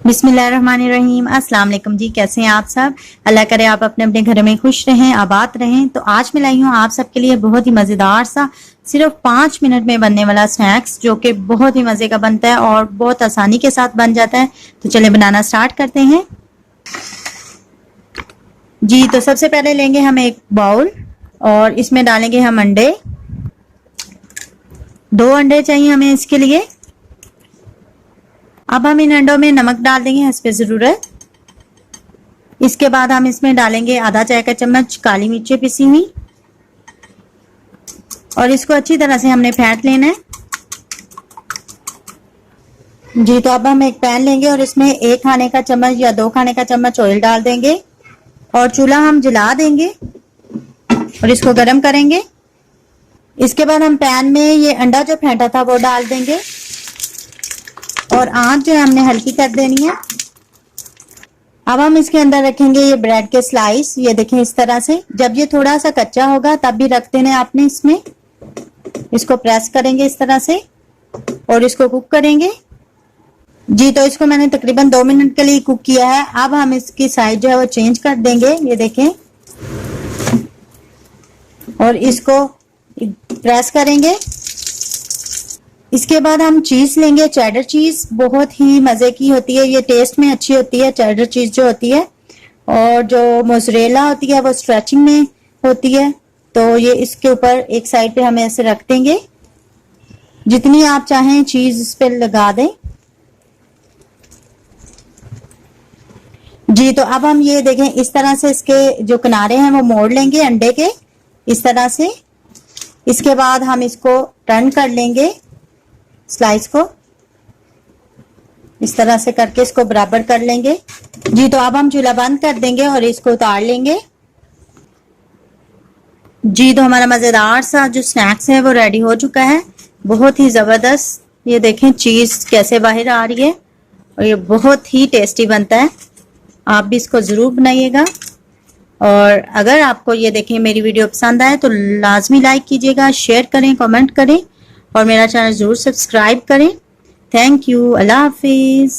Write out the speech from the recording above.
बिस्मिल्लाहिर्रहमानिर्रहीम। अस्सलाम वालेकुम जी, कैसे हैं आप सब। अल्लाह करे आप अपने अपने घर में खुश रहें, आबाद रहें। तो आज मैं लाई हूँ आप सबके लिए बहुत ही मज़ेदार सा सिर्फ 5 मिनट में बनने वाला स्नैक्स, जो कि बहुत ही मज़े का बनता है और बहुत आसानी के साथ बन जाता है। तो चले बनाना स्टार्ट करते हैं जी। तो सबसे पहले लेंगे हम एक बाउल और इसमें डालेंगे हम अंडे। 2 अंडे चाहिए हमें इसके लिए। अब हम इन अंडों में नमक डाल देंगे हस्बे ज़रूरत। इसके बाद हम इसमें डालेंगे आधा चाय का चम्मच काली मिर्चें पिसी हुई और इसको अच्छी तरह से हमने फेंट लेना है जी। तो अब हम एक पैन लेंगे और इसमें 1 खाने का चम्मच या 2 खाने का चम्मच ऑयल डाल देंगे और चूल्हा हम जला देंगे और इसको गर्म करेंगे। इसके बाद हम पैन में ये अंडा जो फेंटा था वो डाल देंगे और आंच जो है हमने हल्की कर देनी है। अब हम इसके अंदर रखेंगे ये ब्रेड के स्लाइस। ये देखें इस तरह से, जब ये थोड़ा सा कच्चा होगा तब भी रख देना है आपने। इसमें इसको प्रेस करेंगे इस तरह से और इसको कुक करेंगे जी। तो इसको मैंने तकरीबन 2 मिनट के लिए कुक किया है। अब हम इसकी साइज जो है वो चेंज कर देंगे, ये देखें, और इसको प्रेस करेंगे। इसके बाद हम चीज लेंगे, चेडर चीज, बहुत ही मजे की होती है, ये टेस्ट में अच्छी होती है चेडर चीज जो होती है। और जो मोज़रेला होती है वो स्ट्रेचिंग में होती है। तो ये इसके ऊपर एक साइड पे हमें ऐसे रख देंगे, जितनी आप चाहें चीज इस पे लगा दें जी। तो अब हम ये देखें इस तरह से इसके जो किनारे हैं वो मोड़ लेंगे अंडे के इस तरह से। इसके बाद हम इसको टर्न कर लेंगे, स्लाइस को इस तरह से करके इसको बराबर कर लेंगे जी। तो अब हम चूल्हा बंद कर देंगे और इसको उतार लेंगे जी। तो हमारा मजेदार सा जो स्नैक्स है वो रेडी हो चुका है, बहुत ही जबरदस्त। ये देखें चीज कैसे बाहर आ रही है और ये बहुत ही टेस्टी बनता है। आप भी इसको जरूर बनाइएगा और अगर आपको ये देखें मेरी वीडियो पसंद आए तो लाजमी लाइक कीजिएगा, शेयर करें, कमेंट करें और मेरा चैनल जरूर सब्सक्राइब करें। Thank you. Allah Hafiz.